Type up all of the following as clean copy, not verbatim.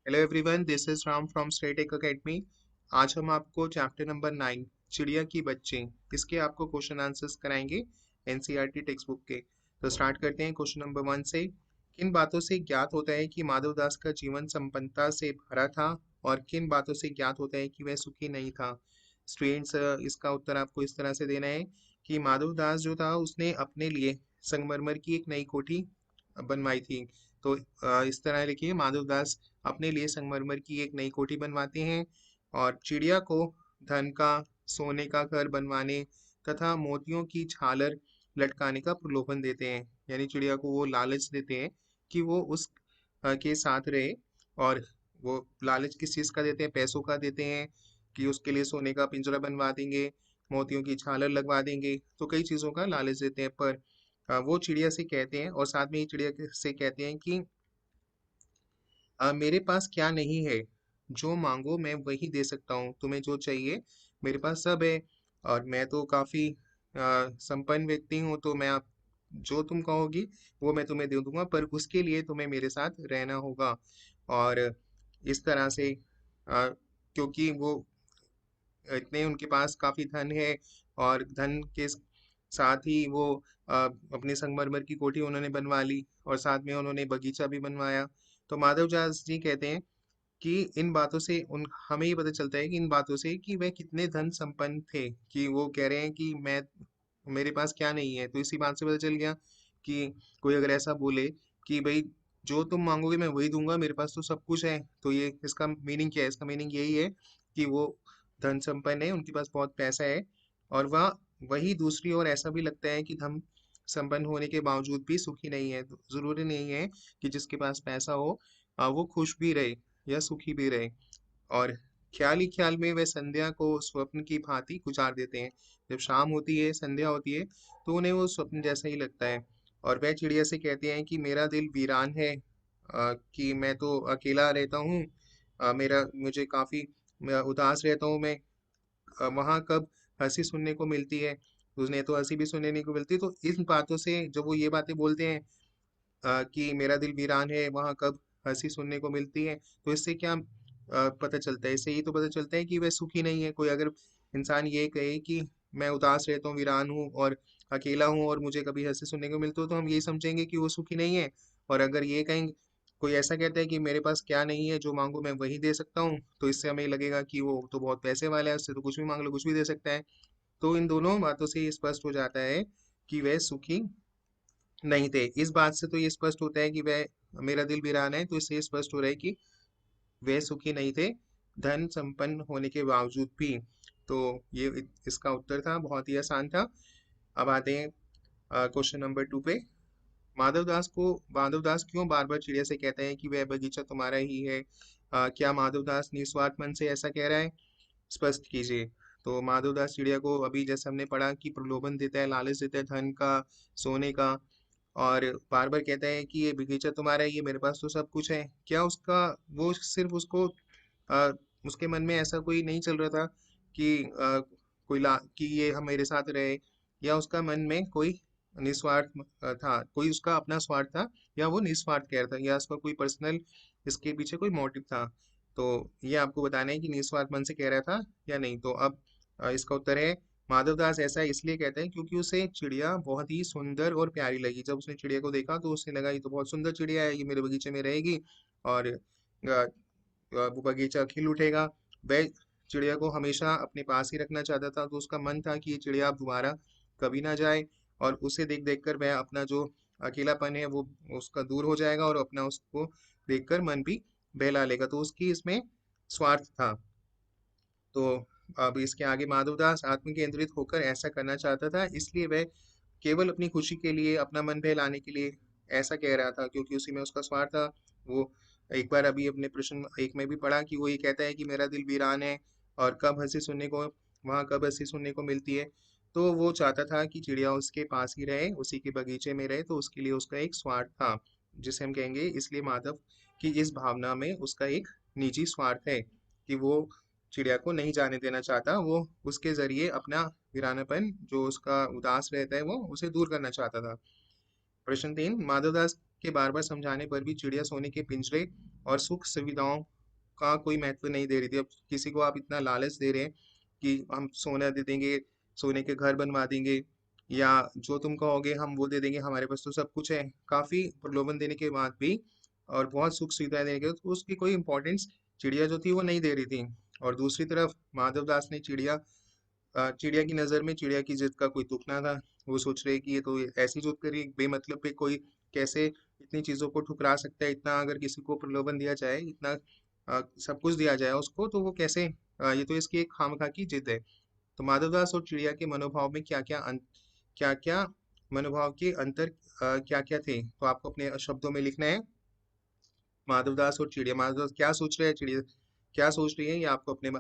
Hello everyone, this is Ram from Statech academy. आज हम आपको चैप्टर नंबर 9 चिड़िया की बच्चे इसके आपको क्वेश्चन आंसर्स कराएंगे एनसीईआरटी टेक्स्ट बुक के। तो स्टार्ट करते हैं क्वेश्चन नंबर 1 से। किन बातों से ज्ञात होता है कि माधवदास का जीवन संपन्नता से भरा था और किन बातों से ज्ञात होता है कि वह सुखी नहीं था। स्टूडेंट्स, इसका उत्तर आपको इस तरह से देना है कि माधवदास जो था उसने अपने लिए संगमरमर की एक नई कोठी बनवाई थी। तो इस तरह लिखिए, माधवदास अपने लिए संगमरमर की एक नई कोठी बनवाते हैं और चिड़िया को धन का, सोने का घर बनवाने तथा मोतियों की झालर लटकाने का प्रलोभन देते हैं। यानी चिड़िया को वो लालच देते हैं कि वो उस के साथ रहे। और वो लालच किस चीज का देते हैं? पैसों का देते हैं कि उसके लिए सोने का पिंजरा बनवा देंगे, मोतियों की झालर लगवा देंगे। तो कई चीजों का लालच देते हैं। पर वो चिड़िया से कहते हैं और साथ में ही से कहते हैं कि मेरे पास क्या नहीं है, जो मांगो मैं वही दे सकता हूँ, तुम्हें जो चाहिए मेरे पास सब है। और मैं तो काफी संपन्न व्यक्ति हूँ, तो मैं आप जो तुम कहोगी वो मैं तुम्हें दे दूंगा, पर उसके लिए तुम्हें मेरे साथ रहना होगा। और इस तरह से क्योंकि वो इतने उनके पास काफी धन है और धन के साथ ही वो अपनी संगमरमर की कोठी उन्होंने बनवा ली और साथ में उन्होंने बगीचा भी बनवाया। तो माधवदास जी कहते हैं कि इन बातों से उन हमें ये पता चलता है कि इन बातों से कि वह कितने धन संपन्न थे, कि वो कह रहे हैं कि मैं मेरे पास क्या नहीं है। तो इसी बात से पता चल गया कि कोई अगर ऐसा बोले कि भाई जो तुम मांगोगे मैं वही दूंगा, मेरे पास तो सब कुछ है, तो ये इसका मीनिंग क्या है? इसका मीनिंग यही है कि वो धन संपन्न है, उनके पास बहुत पैसा है। और वह वही दूसरी ओर ऐसा भी लगता है कि धन संपन्न होने के बावजूद भी सुखी नहीं है। तो जरूरी नहीं है कि जिसके पास पैसा हो वो खुश भी रहे या सुखी भी रहे। और ख्याल ही ख्याल में वे संध्या को स्वप्न की भांति गुजार देते हैं। जब शाम होती है, संध्या होती है, तो उन्हें वो स्वप्न जैसा ही लगता है। और वह चिड़िया से कहते हैं कि मेरा दिल वीरान है, कि मैं तो अकेला रहता हूँ। मेरा मुझे काफी मैं उदास रहता हूँ मैं। वहाँ कब हंसी सुनने को मिलती है? उसने तो हंसी भी सुनने को मिलती है। तो इन बातों से जब वो ये बातें बोलते हैं कि मेरा दिल वीरान है, वहाँ कब हंसी सुनने को मिलती है, तो इससे क्या पता चलता है? इससे ये तो पता चलता है कि वह सुखी नहीं है। कोई अगर इंसान ये कहे कि मैं उदास रहता हूँ, वीरान हूँ और अकेला हूँ और मुझे कभी हंसी सुनने को मिलती हो, तो हम ये समझेंगे कि वो सुखी नहीं है। और अगर ये कहेंगे, कोई ऐसा कहता है कि मेरे पास क्या नहीं है, जो मांगो मैं वही दे सकता हूँ, तो इससे हमें लगेगा कि वो तो बहुत पैसे वाला है, उससे तो कुछ भी मांग लो कुछ भी दे सकता है। तो इन दोनों बातों से ये स्पष्ट हो जाता है कि वह सुखी नहीं थे। इस बात से तो ये स्पष्ट होता है कि वह मेरा दिल वीरान है, तो इससे ये स्पष्ट हो रहा है कि वे सुखी नहीं थे, धन संपन्न होने के बावजूद भी। तो ये इसका उत्तर था, बहुत ही आसान था। अब आते हैं क्वेश्चन नंबर 2 पे। माधवदास क्यों बार बार चिड़िया से कहता है कि वह बगीचा तुम्हारा ही है? क्या माधवदास निस्वार्थ मन से ऐसा कह रहा है? स्पष्ट कीजिए। तो माधवदास चिड़िया को अभी जैसे हमने पढ़ा कि प्रलोभन देता है, लालच देता है धन का, सोने का, और बार बार कहता है कि ये बगीचा तुम्हारा है, ये मेरे पास तो सब कुछ है। क्या उसका वो सिर्फ उसको आ, उसके मन में ऐसा कोई नहीं चल रहा था कि कि ये हम मेरे साथ रहे, या उसका मन में कोई निस्वार्थ था, कोई उसका अपना स्वार्थ था, या वो निस्वार्थ कह रहा था, या उसका कोई पर्सनल इसके पीछे कोई मोटिव था? तो ये आपको बताना है कि निस्वार्थ मन से कह रहा था या नहीं। तो अब इसका उत्तर है, माधवदास ऐसा इसलिए कहते हैं क्योंकि उसे चिड़िया बहुत ही सुंदर और प्यारी लगी। जब उसने चिड़िया को देखा तो उसे लगा ये तो बहुत सुंदर चिड़िया है, ये मेरे बगीचे में रहेगी और वो बगीचा खिल उठेगा। वह चिड़िया को हमेशा अपने पास ही रखना चाहता था, तो उसका मन था कि ये चिड़िया अब दोबारा कभी ना जाए। और उसे देख देख कर वह अपना जो अकेलापन है वो उसका दूर हो जाएगा और अपना उसको देखकर मन भी बहला लेगा। तो उसकी इसमें स्वार्थ था। तो अब इसके आगे, माधवदास आत्म केंद्रित होकर ऐसा करना चाहता था, इसलिए वह केवल अपनी खुशी के लिए, अपना मन बहलाने के लिए ऐसा कह रहा था, क्योंकि उसी में उसका स्वार्थ था। वो एक बार अभी अपने प्रश्न एक में भी पढ़ा कि वो ये कहता है कि मेरा दिल वीरान है और कब हंसी सुनने को वहाँ कब हंसी सुनने को मिलती है। तो वो चाहता था कि चिड़िया उसके पास ही रहे, उसी के बगीचे में रहे, तो उसके लिए उसका एक स्वार्थ था, जिसे हम कहेंगे इसलिए माधव की इस भावना में उसका एक निजी स्वार्थ है कि वो चिड़िया को नहीं जाने देना चाहता। वो उसके जरिए अपना वीरानापन, जो उसका उदास रहता है, वो उसे दूर करना चाहता था। प्रश्न 3, माधवदास के बार बार समझाने पर भी चिड़िया सोने के पिंजरे और सुख सुविधाओं का कोई महत्व नहीं दे रही थी। अब किसी को आप इतना लालच दे रहे हैं कि हम सोना दे देंगे, सोने के घर बनवा देंगे, या जो तुम कहोगे हम वो दे देंगे, हमारे पास तो सब कुछ है। काफी प्रलोभन देने के बाद भी और बहुत सुख सुविधाएं देने के बाद तो उसकी कोई इंपॉर्टेंस चिड़िया जो थी वो नहीं दे रही थी। और दूसरी तरफ माधवदास ने चिड़िया की नज़र में चिड़िया की जिद का कोई तुक ना था। वो सोच रहे कि ये तो ऐसी जिद करी बेमतलब पे, कोई कैसे इतनी चीज़ों को ठुकरा सकता है। इतना अगर किसी को प्रलोभन दिया जाए, इतना सब कुछ दिया जाए उसको, तो वो कैसे ये तो इसकी एक खामखा की जिद है। तो माधवदास और चिड़िया के मनोभाव में क्या क्या मनोभाव के अंतर क्या क्या थे, तो आपको अपने शब्दों में लिखना है। माधवदास और चिड़िया, माधवदास क्या सोच रहे हैं, चिड़िया क्या सोच रही है, ये आपको अपने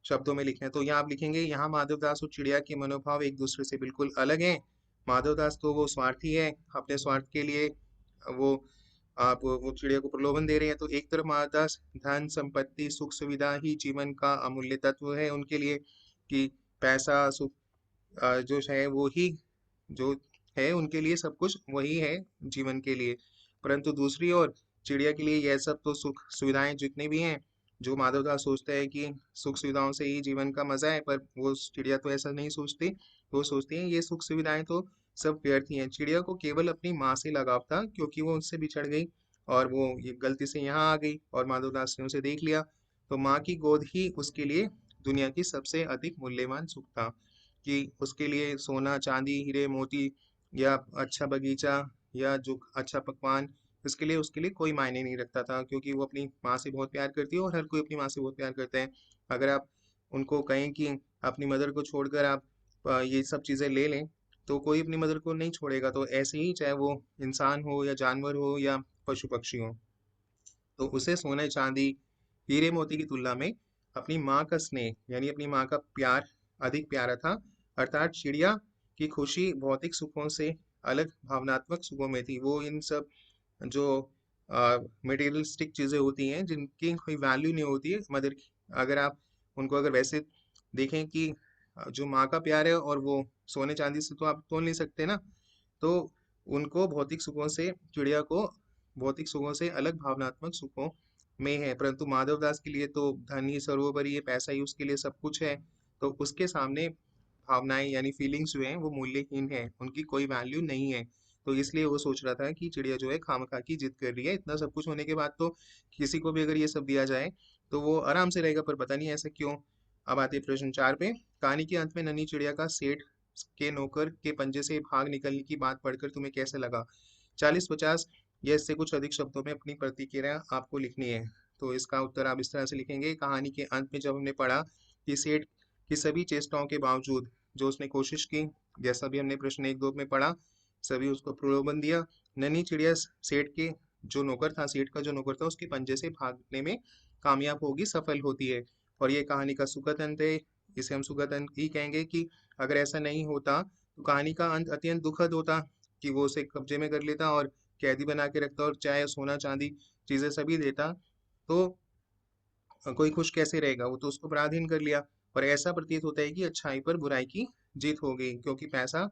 शब्दों में लिखना है। तो यहाँ आप लिखेंगे, यहाँ माधवदास और चिड़िया के मनोभाव एक दूसरे से बिल्कुल अलग हैं। माधवदास तो वो स्वार्थी है, अपने स्वार्थ के लिए वो आप वो चिड़िया को प्रलोभन दे रहे हैं। तो एक तरफ माधवदास धन संपत्ति सुख सुविधा ही जीवन का अमूल्य तत्व है उनके लिए, कि पैसा सुख जो है वो ही जो है उनके लिए, सब कुछ वही है जीवन के लिए। परंतु दूसरी ओर चिड़िया के लिए यह सब तो सुख सुविधाएं जितनी भी हैं, जो माधवदास सोचता है कि सुख सुविधाओं से ही जीवन का मजा है, पर वो चिड़िया तो ऐसा नहीं सोचती। वो सोचती है ये सुख सुविधाएं तो सब व्यर्थ ही हैं। चिड़िया को केवल अपनी माँ से लगाव था, क्योंकि वो उनसे बिछड़ गई और वो ये गलती से यहाँ आ गई और माधवदास ने उसे देख लिया। तो माँ की गोद ही उसके लिए दुनिया की सबसे अधिक मूल्यवान सुख था, कि उसके लिए सोना चांदी हीरे मोती या अच्छा बगीचा या जो अच्छा पकवान, उसके लिए कोई मायने नहीं रखता था, क्योंकि वो अपनी माँ से बहुत प्यार करती है और हर कोई अपनी माँ से बहुत प्यार करता है। अगर आप उनको कहें कि अपनी मदर को छोड़कर आप ये सब चीज़ें ले लें, तो कोई अपनी मदर को नहीं छोड़ेगा। तो ऐसे ही चाहे वो इंसान हो या जानवर हो या पशु पक्षी हो, तो उसे सोने चांदी हीरे मोती की तुलना में अपनी माँ का स्नेह यानी अपनी माँ का प्यार अधिक प्यारा था। अर्थात चिड़िया की खुशी भौतिक सुखों से अलग भावनात्मक सुखों में थी। वो इन सब जो मटेरियलिस्टिक चीजें होती हैं जिनकी कोई वैल्यू नहीं होती है मदर की, अगर आप उनको अगर वैसे देखें कि जो माँ का प्यार है और वो सोने चांदी से तो आप तोल नहीं सकते ना। तो उनको भौतिक सुखों से चिड़िया को भौतिक सुखों से अलग भावनात्मक सुखों में है। परंतु माधवदास के लिए तो धन ही सर्वोपरि है, पैसा ही उसके लिए सब कुछ है। तो उसके सामने भावनाएं यानी फीलिंग्स जो हैं वो मूल्यहीन है, उनकी कोई वैल्यू नहीं है। तो इसलिए वो सोच रहा था कि चिड़िया जो है खामखा की जिद कर रही है। इतना सब कुछ होने के बाद तो किसी को भी अगर ये सब दिया जाए तो वो आराम से रहेगा, पर पता नहीं ऐसा क्यों। अब आते हैं प्रश्न 4 पे। कहानी के अंत में नन्ही चिड़िया का सेठ के नौकर के पंजे से भाग निकलने की बात पढ़कर तुम्हें कैसे लगा? 40-50 या इससे कुछ अधिक शब्दों में अपनी प्रतिक्रिया आपको लिखनी है। तो इसका उत्तर आप इस तरह से लिखेंगे, कहानी के अंत में जब हमने पढ़ा कि सेठ की सभी चेष्टाओं के बावजूद जो उसने कोशिश की, जैसा भी हमने प्रश्न 1-2 में पढ़ा, सभी उसको प्रलोभन दिया, नन्ही चिड़िया सेठ के जो नौकर था, सेठ का जो नौकर था, उसके पंजे से भागने में कामयाब होगी, सफल होती है। और ये कहानी का सुखद अंत है। इसे हम सुखद अंत ही कहेंगे कि अगर ऐसा नहीं होता तो कहानी का अंत अत्यंत दुखद होता, कि वो उसे कब्जे में कर लेता और कैदी बना के रखता और चाहे सोना चांदी चीजें सभी देता, तो कोई खुश कैसे रहेगा? वो तो उसको पराधीन कर लिया। और ऐसा प्रतीत होता है कि अच्छाई पर बुराई की जीत हो गई, क्योंकि पैसा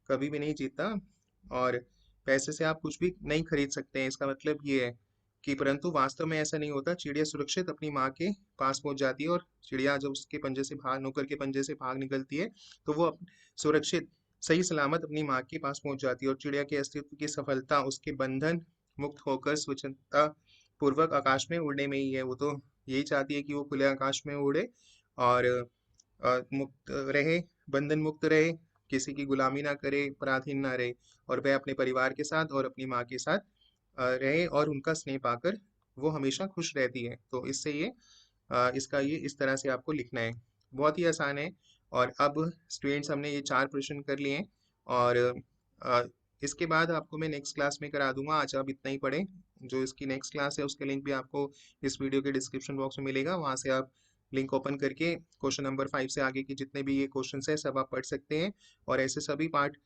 कभी भी नहीं जीतता और पैसे से आप कुछ भी नहीं खरीद सकते हैं। इसका मतलब ये है कि परंतु वास्तव में ऐसा नहीं होता। चिड़िया सुरक्षित अपनी माँ के पास पहुंच जाती है, और चिड़िया जब उसके पंजे से भाग नौकर के पंजे से भाग निकलती है, तो वो सुरक्षित सही सलामत अपनी माँ के पास पहुंच जाती है। और चिड़िया के अस्तित्व की सफलता उसके बंधन मुक्त होकर स्वच्छता पूर्वक आकाश में उड़ने में ही है। वो तो यही चाहती है कि वो खुले आकाश में उड़े और मुक्त रहे, बंधन मुक्त रहे, किसी की गुलामी ना करे, पराधीन ना रहे, और वह अपने परिवार के साथ और अपनी माँ के साथ रहे और उनका स्नेह पाकर वो हमेशा खुश रहती है। तो इससे ये इसका ये इस तरह से आपको लिखना है। बहुत ही आसान है। और अब स्टूडेंट्स हमने ये 4 प्रश्न कर लिए हैं, और अ, इसके बाद आपको मैं नेक्स्ट क्लास में करा दूंगा। आज आप इतना ही पढ़ें। जो इसकी नेक्स्ट क्लास है उसका लिंक भी आपको इस वीडियो के डिस्क्रिप्शन बॉक्स में मिलेगा, वहाँ से आप लिंक ओपन करके क्वेश्चन नंबर 5 से आगे के जितने भी ये क्वेश्चन है सब आप पढ़ सकते हैं। और ऐसे सभी पार्ट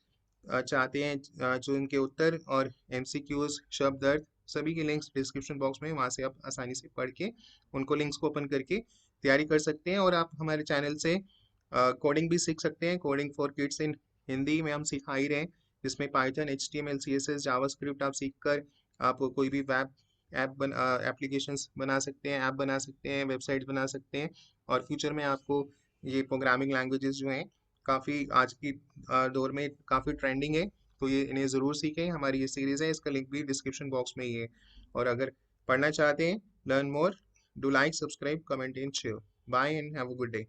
चाहते हैं जो इनके उत्तर और एमसीक्यूज शब्द अर्थ सभी के लिंक्स डिस्क्रिप्शन बॉक्स में, वहाँ से आप आसानी से पढ़ के उनको लिंक्स को ओपन करके तैयारी कर सकते हैं। और आप हमारे चैनल से कोडिंग भी सीख सकते हैं। Coding for kids in Hindi में हम सिखा ही रहे हैं, जिसमें पाइथन HTML CSS जावास्क्रिप्ट आप सीख कर आप कोई भी वेब एप्लीकेशंस बना सकते हैं, ऐप बना सकते हैं, वेबसाइट बना सकते हैं। और फ्यूचर में आपको ये प्रोग्रामिंग लैंग्वेजेस जो हैं काफ़ी आज की दौर में काफ़ी ट्रेंडिंग है, तो ये इन्हें ज़रूर सीखें। हमारी ये सीरीज़ है, इसका लिंक भी डिस्क्रिप्शन बॉक्स में ही है। और अगर पढ़ना चाहते हैं, learn more, do like, subscribe, comment and share. Bye and have a good day.